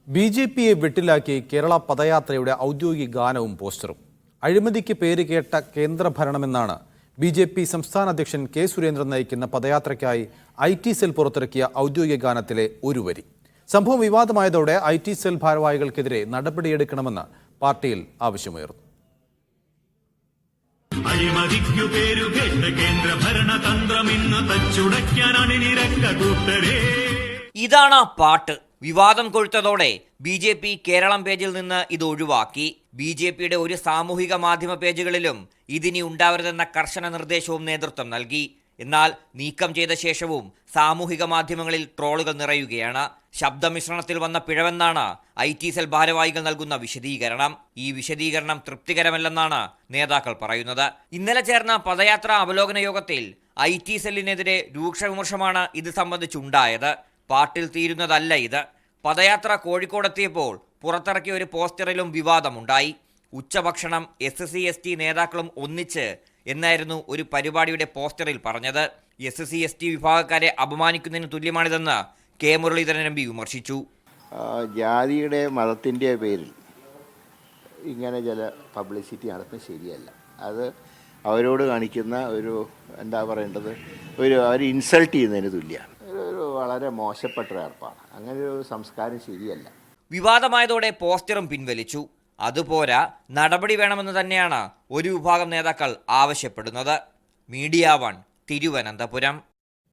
ബി.ജെ.പിയെ വെട്ടിലാക്കി കേരള പദയാത്രയുടെ ഔദ്യോഗിക ഗാനവും പോസ്റ്ററും. അഴിമതിക്ക് പേരുകേട്ട കേന്ദ്രഭരണമെന്നാണ് ബി.ജെ.പി സംസ്ഥാന അധ്യക്ഷൻ കെ സുരേന്ദ്രൻ നയിക്കുന്ന പദയാത്രയ്ക്കായി ഐ.ടി സെൽ പുറത്തിറക്കിയ ഔദ്യോഗിക ഗാനത്തിലെ ഒരു വരി. സംഭവം വിവാദമായതോടെ ഐ.ടി സെൽ ഭാരവാഹികൾക്കെതിരെ നടപടിയെടുക്കണമെന്ന് പാർട്ടിയിൽ ആവശ്യമുയർന്നു. അഴിമതിക്കു പേരുകേട്ട കേന്ദ്രഭരണതന്ത്രമിന്ന് തച്ചുടയ്ക്കാനാണ് കൂട്ടരേ. ഇതാണ് ആ പാട്ട്. വിവാദം കൊഴുത്തതോടെ ബി.ജെ.പി കേരളം പേജിൽ നിന്ന് ഇത് ഒഴിവാക്കി. ബി.ജെ.പിയുടെ ഒരു സാമൂഹിക മാധ്യമ പേജുകളിലും ഇതിനി ഉണ്ടാവരുതെന്ന കർശന നിർദ്ദേശവും നേതൃത്വം നൽകി. എന്നാൽ നീക്കം ചെയ്ത ശേഷവും സാമൂഹിക മാധ്യമങ്ങളിൽ ട്രോളുകൾ നിറയുകയാണ്. ശബ്ദമിശ്രണത്തിൽ വന്ന പിഴവെന്നാണ് ഐ.ടി സെൽ ഭാരവാഹികൾ നൽകുന്ന വിശദീകരണം. ഈ വിശദീകരണം തൃപ്തികരമല്ലെന്നാണ് നേതാക്കൾ പറയുന്നത്. ഇന്നലെ ചേർന്ന പദയാത്രാ അവലോകന യോഗത്തിൽ ഐ.ടി സെല്ലിനെതിരെ രൂക്ഷ വിമർശമാണ് ഇത് സംബന്ധിച്ചുണ്ടായത്. പാട്ടിൽ തീരുന്നതല്ല ഇത്. പദയാത്ര കോഴിക്കോടെത്തിയപ്പോൾ പുറത്തിറക്കിയ ഒരു പോസ്റ്ററിലും വിവാദമുണ്ടായി. ഉച്ചഭക്ഷണം SC/ST നേതാക്കളും ഒന്നിച്ച് എന്നായിരുന്നു ഒരു പരിപാടിയുടെ പോസ്റ്ററിൽ പറഞ്ഞത്. SC/ST വിഭാഗക്കാരെ അപമാനിക്കുന്നതിന് തുല്യമാണിതെന്ന് കെ മുരളീധരൻ MP വിമർശിച്ചു. ജാതിയുടെ മതത്തിൻ്റെ പേരിൽ ഇങ്ങനെ ചില പബ്ലിസിറ്റി നടത്തുന്നത് ശരിയല്ല. അത് അവരോട് കാണിക്കുന്ന ഒരു എന്താ പറയേണ്ടത്, അവർ ഇൻസൾട്ട് ചെയ്യുന്നതിന് തുല്യമാണ്. ഒരു വളരെ മോശപ്പെട്ട ഏർപ്പാട്. അങ്ങനെ ഒരു സംസ്കാരം ശരിയല്ല. വിവാദമായതോടെ പോസ്റ്ററും പിൻവലിച്ചു. അതുപോരാ, നടപടി വേണമെന്ന് തന്നെയാണ് ഒരു വിഭാഗം നേതാക്കൾ ആവശ്യപ്പെടുന്നത്. മീഡിയ 1 തിരുവനന്തപുരം.